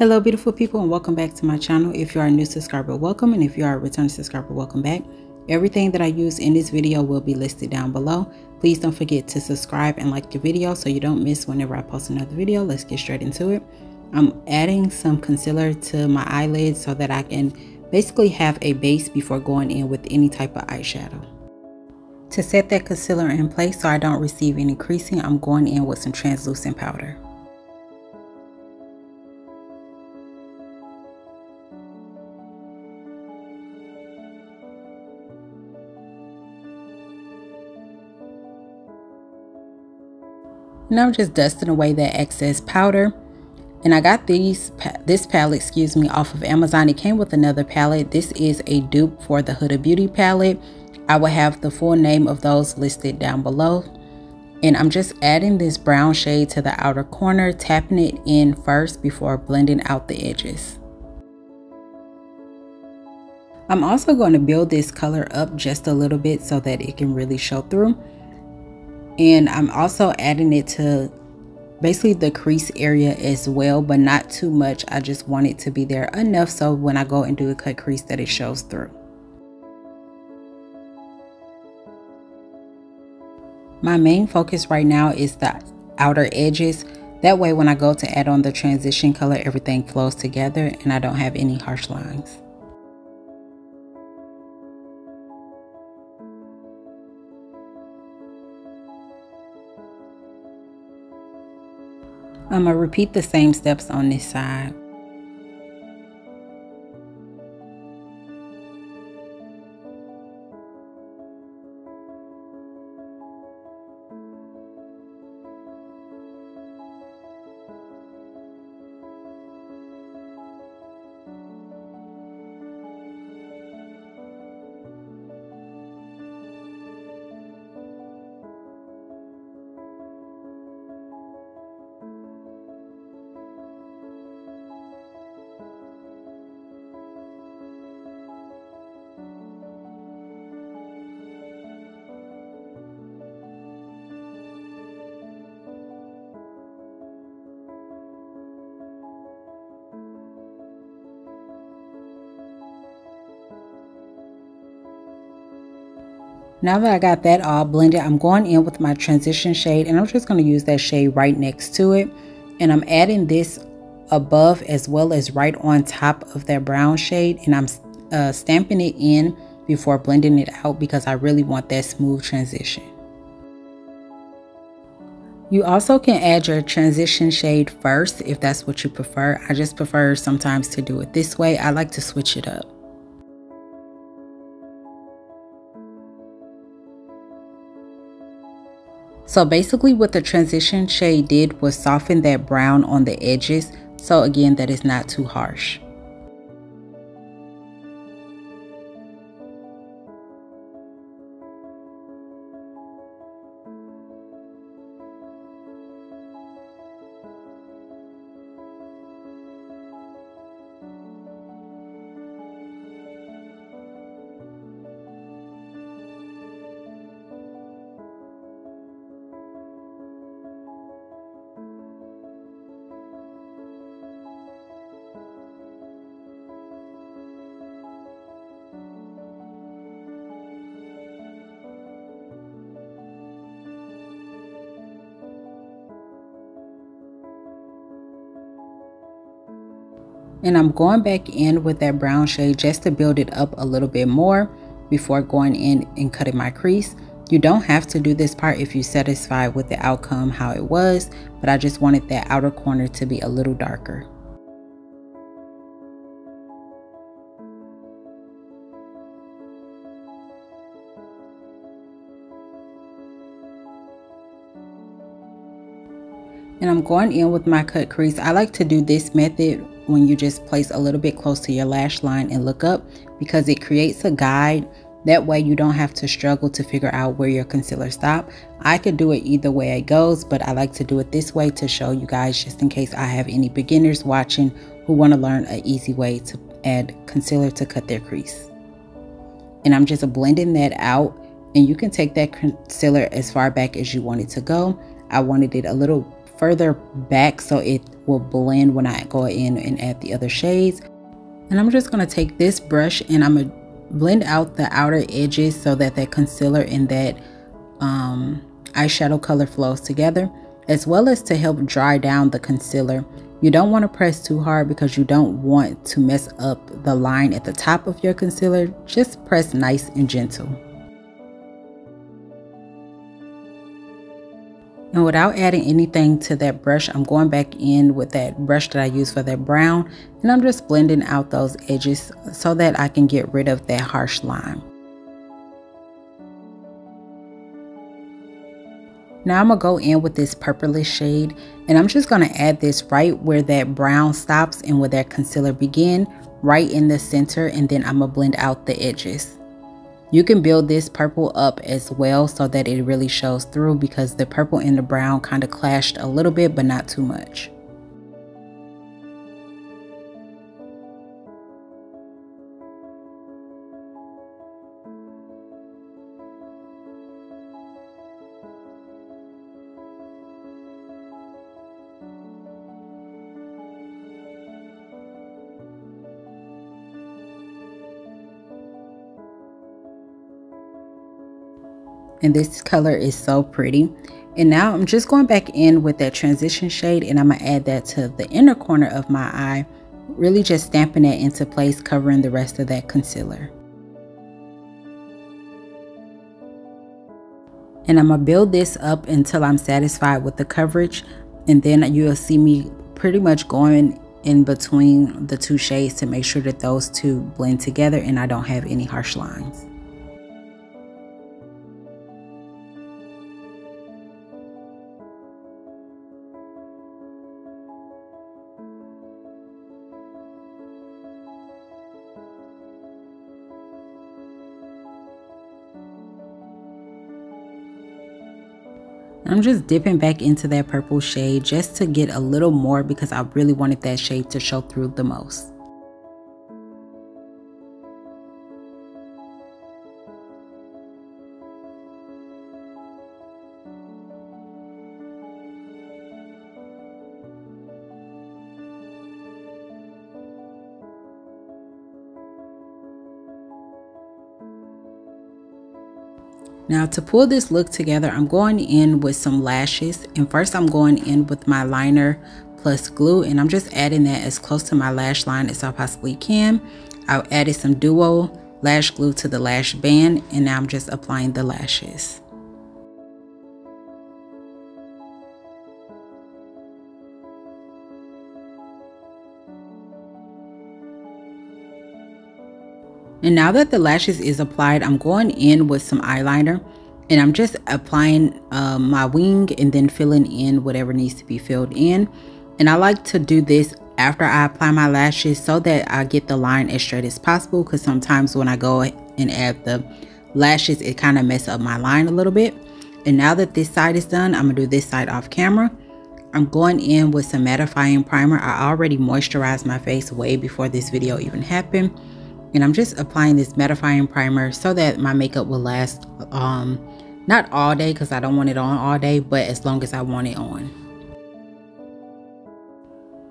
Hello beautiful people, and welcome back to my channel. If you are a new subscriber, welcome, and if you are a returning subscriber, welcome back. Everything that I use in this video will be listed down below. Please don't forget to subscribe and like the video so you don't miss whenever I post another video. Let's get straight into it. I'm adding some concealer to my eyelids so that I can basically have a base before going in with any type of eyeshadow. To set that concealer in place so I don't receive any creasing, I'm going in with some translucent powder. Now I'm just dusting away that excess powder. And I got this palette, off of Amazon. It came with another palette. This is a dupe for the Huda Beauty palette. I will have the full name of those listed down below. And I'm just adding this brown shade to the outer corner, tapping it in first before blending out the edges. I'm also going to build this color up just a little bit so that it can really show through. And I'm also adding it to basically the crease area as well, but not too much. I just want it to be there enough so when I go and do a cut crease that it shows through. My main focus right now is the outer edges. That way when I go to add on the transition color, everything flows together and I don't have any harsh lines. I'm going to repeat the same steps on this side. Now that I got that all blended, I'm going in with my transition shade, and I'm just going to use that shade right next to it. And I'm adding this above as well as right on top of that brown shade, and I'm stamping it in before blending it out because I really want that smooth transition. You also can add your transition shade first if that's what you prefer. I just prefer sometimes to do it this way. I like to switch it up. So basically what the transition shade did was soften that brown on the edges. So again, that is not too harsh. And I'm going back in with that brown shade just to build it up a little bit more before going in and cutting my crease. You don't have to do this part if you're satisfied with the outcome how it was, but I just wanted that outer corner to be a little darker. And I'm going in with my cut crease. I like to do this method when you just place a little bit close to your lash line and look up, because it creates a guide. That way you don't have to struggle to figure out where your concealer stops. I could do it either way it goes, but I like to do it this way to show you guys, just in case I have any beginners watching who want to learn an easy way to add concealer to cut their crease. And I'm just blending that out, and you can take that concealer as far back as you want it to go. I wanted it a little further back so it will blend when I go in and add the other shades. And I'm just going to take this brush and I'm going to blend out the outer edges so that that concealer and that eyeshadow color flows together, as well as to help dry down the concealer. You don't want to press too hard because you don't want to mess up the line at the top of your concealer. Just press nice and gentle. And without adding anything to that brush, I'm going back in with that brush that I used for that brown, and I'm just blending out those edges so that I can get rid of that harsh line. Now I'm going to go in with this purplish shade, and I'm just going to add this right where that brown stops and where that concealer begin, right in the center, and then I'm going to blend out the edges. You can build this purple up as well so that it really shows through, because the purple and the brown kind of clashed a little bit, but not too much. And this color is so pretty. And now I'm just going back in with that transition shade, and I'm going to add that to the inner corner of my eye, really just stamping that into place, covering the rest of that concealer. And I'm going to build this up until I'm satisfied with the coverage, and then you'll see me pretty much going in between the two shades to make sure that those two blend together and I don't have any harsh lines. I'm just dipping back into that purple shade just to get a little more, because I really wanted that shade to show through the most. Now to pull this look together, I'm going in with some lashes, and first I'm going in with my liner plus glue, and I'm just adding that as close to my lash line as I possibly can. I added some duo lash glue to the lash band, and now I'm just applying the lashes. And now that the lashes is applied, I'm going in with some eyeliner, and I'm just applying my wing and then filling in whatever needs to be filled in. And I like to do this after I apply my lashes so that I get the line as straight as possible, because sometimes when I go and add the lashes, it kind of messes up my line a little bit. And now that this side is done, I'm gonna do this side off camera. I'm going in with some mattifying primer. I already moisturized my face way before this video even happened. And I'm just applying this mattifying primer so that my makeup will last not all day, because I don't want it on all day, but as long as I want it on.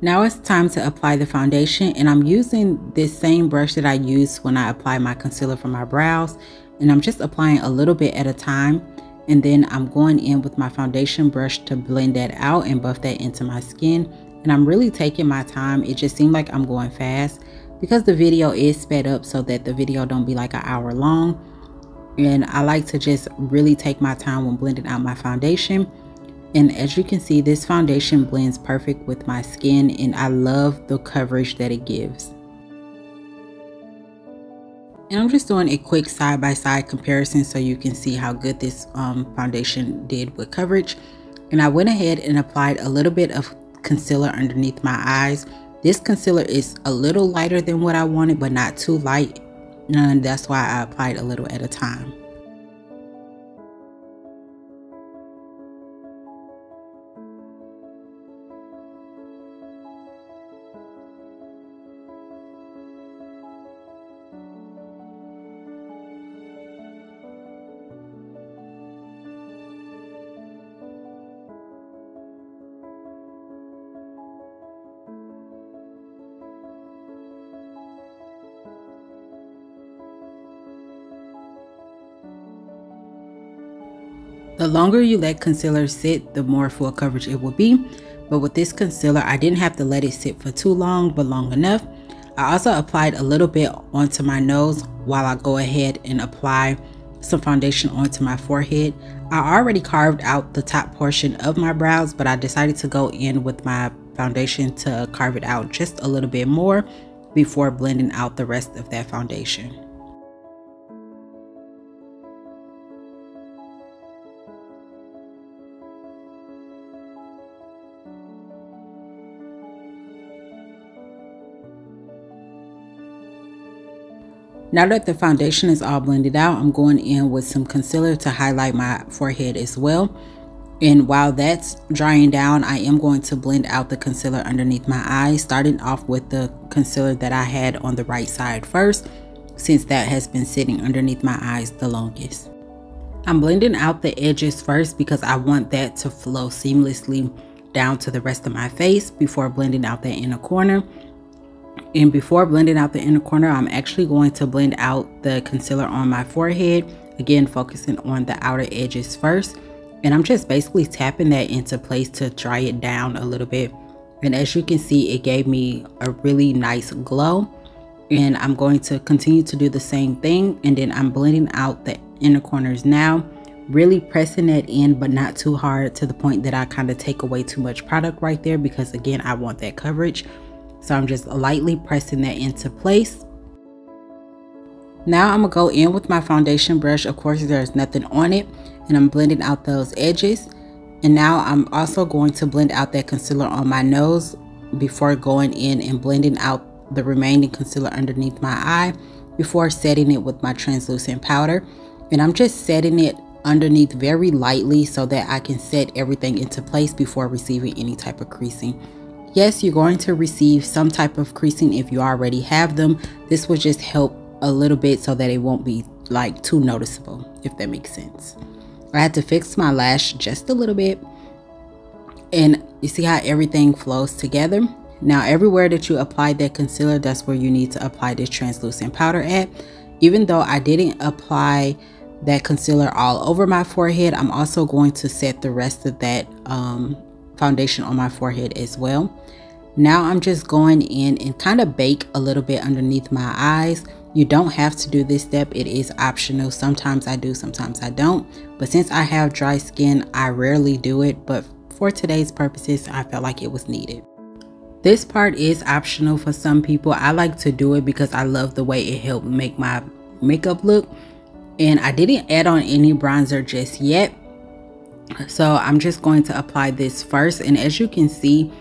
Now it's time to apply the foundation, and I'm using this same brush that I used when I apply my concealer for my brows, and I'm just applying a little bit at a time, and then I'm going in with my foundation brush to blend that out and buff that into my skin. And I'm really taking my time. It just seemed like I'm going fast because the video is sped up so that the video don't be like an hour long, and I like to just really take my time when blending out my foundation. And as you can see, this foundation blends perfect with my skin, and I love the coverage that it gives. And I'm just doing a quick side-by-side comparison so you can see how good this foundation did with coverage. And I went ahead and applied a little bit of concealer underneath my eyes. This concealer is a little lighter than what I wanted, but not too light, and that's why I applied a little at a time. The longer you let concealer sit, the more full coverage it will be. But with this concealer, I didn't have to let it sit for too long, but long enough. I also applied a little bit onto my nose while I go ahead and apply some foundation onto my forehead. I already carved out the top portion of my brows, but I decided to go in with my foundation to carve it out just a little bit more before blending out the rest of that foundation. Now that the foundation is all blended out, I'm going in with some concealer to highlight my forehead as well. And while that's drying down, I am going to blend out the concealer underneath my eyes, starting off with the concealer that I had on the right side first, since that has been sitting underneath my eyes the longest. I'm blending out the edges first because I want that to flow seamlessly down to the rest of my face before blending out the inner corner. And before blending out the inner corner, I'm actually going to blend out the concealer on my forehead, again focusing on the outer edges first. And I'm just basically tapping that into place to dry it down a little bit. And as you can see, it gave me a really nice glow. And I'm going to continue to do the same thing. And then I'm blending out the inner corners now, really pressing that in, but not too hard to the point that I kind of take away too much product right there, because again, I want that coverage. So I'm just lightly pressing that into place. Now I'm gonna go in with my foundation brush. Of course, there's nothing on it, and I'm blending out those edges. And now I'm also going to blend out that concealer on my nose before going in and blending out the remaining concealer underneath my eye before setting it with my translucent powder. And I'm just setting it underneath very lightly so that I can set everything into place before receiving any type of creasing. Yes, you're going to receive some type of creasing if you already have them. This will just help a little bit so that it won't be like too noticeable, if that makes sense. I had to fix my lash just a little bit, and you see how everything flows together. Now everywhere that you apply that concealer, that's where you need to apply this translucent powder at. Even though I didn't apply that concealer all over my forehead, I'm also going to set the rest of that foundation on my forehead as well. Now I'm just going in and kind of bake a little bit underneath my eyes. You don't have to do this step, it is optional. Sometimes I do, sometimes I don't, but since I have dry skin, I rarely do it, but for today's purposes, I felt like it was needed. This part is optional for some people. I like to do it because I love the way it helped make my makeup look. And I didn't add on any bronzer just yet, so I'm just going to apply this first. And as you can see,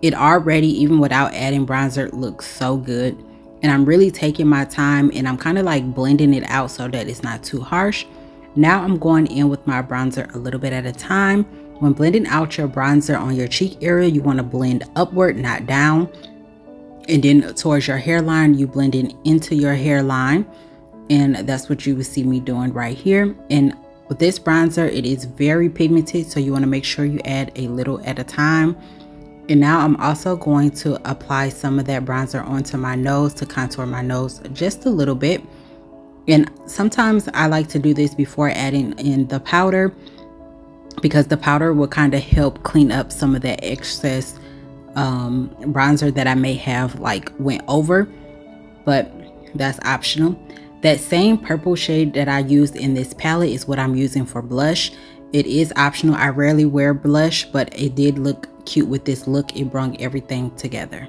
it already, even without adding bronzer, looks so good. And I'm really taking my time, and I'm kind of like blending it out so that it's not too harsh. Now I'm going in with my bronzer a little bit at a time. When blending out your bronzer on your cheek area, you want to blend upward, not down. And then towards your hairline, you blend in into your hairline. And that's what you will see me doing right here. And with this bronzer, it is very pigmented, so you want to make sure you add a little at a time. And now I'm also going to apply some of that bronzer onto my nose to contour my nose just a little bit. And sometimes I like to do this before adding in the powder, because the powder will kind of help clean up some of that excess bronzer that I may have like went over, but that's optional. That same purple shade that I used in this palette is what I'm using for blush. It is optional. I rarely wear blush, but it did look cute with this look. It brought everything together.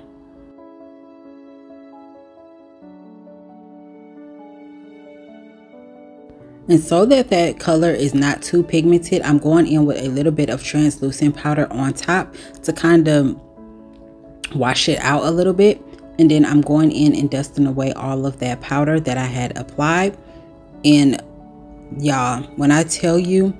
And so that color is not too pigmented, I'm going in with a little bit of translucent powder on top to kind of wash it out a little bit. And then I'm going in and dusting away all of that powder that I had applied. And y'all, when I tell you,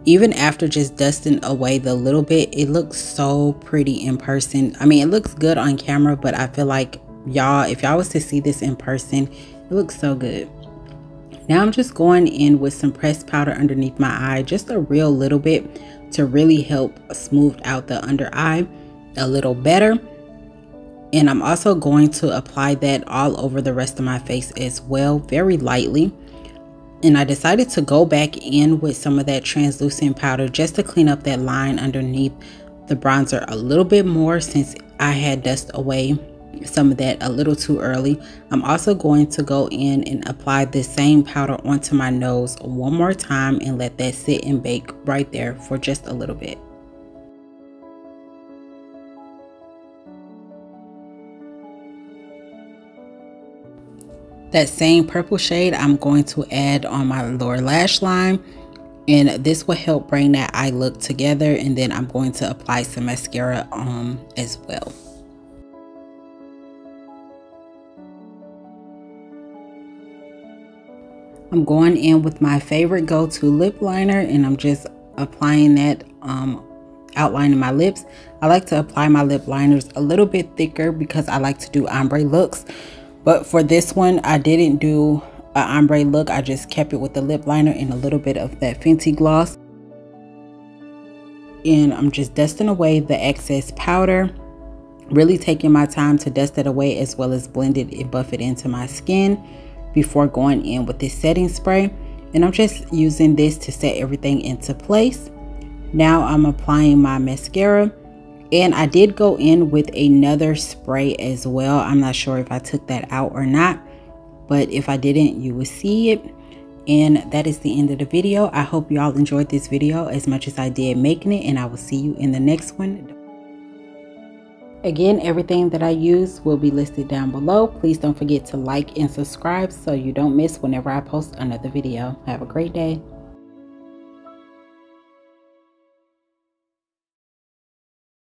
even after just dusting away the little bit, it looks so pretty in person. I mean, it looks good on camera, but I feel like y'all, if y'all was to see this in person, it looks so good. Now I'm just going in with some pressed powder underneath my eye, just a real little bit, to really help smooth out the under eye a little better. And I'm also going to apply that all over the rest of my face as well, very lightly. And I decided to go back in with some of that translucent powder just to clean up that line underneath the bronzer a little bit more, since I had dusted away some of that a little too early. I'm also going to go in and apply this same powder onto my nose one more time and let that sit and bake right there for just a little bit. That same purple shade I'm going to add on my lower lash line, and this will help bring that eye look together. And then I'm going to apply some mascara as well. I'm going in with my favorite go-to lip liner, and I'm just applying that, outlining my lips. I like to apply my lip liners a little bit thicker because I like to do ombre looks. But for this one, I didn't do an ombre look. I just kept it with the lip liner and a little bit of that Fenty gloss. And I'm just dusting away the excess powder. Really taking my time to dust it away, as well as blend it and buff it into my skin before going in with this setting spray. And I'm just using this to set everything into place. Now I'm applying my mascara. And I did go in with another spray as well. I'm not sure if I took that out or not, but if I didn't, you will see it. And that is the end of the video. I hope you all enjoyed this video as much as I did making it, and I will see you in the next one. Again, everything that I use will be listed down below. Please don't forget to like and subscribe so you don't miss whenever I post another video. Have a great day.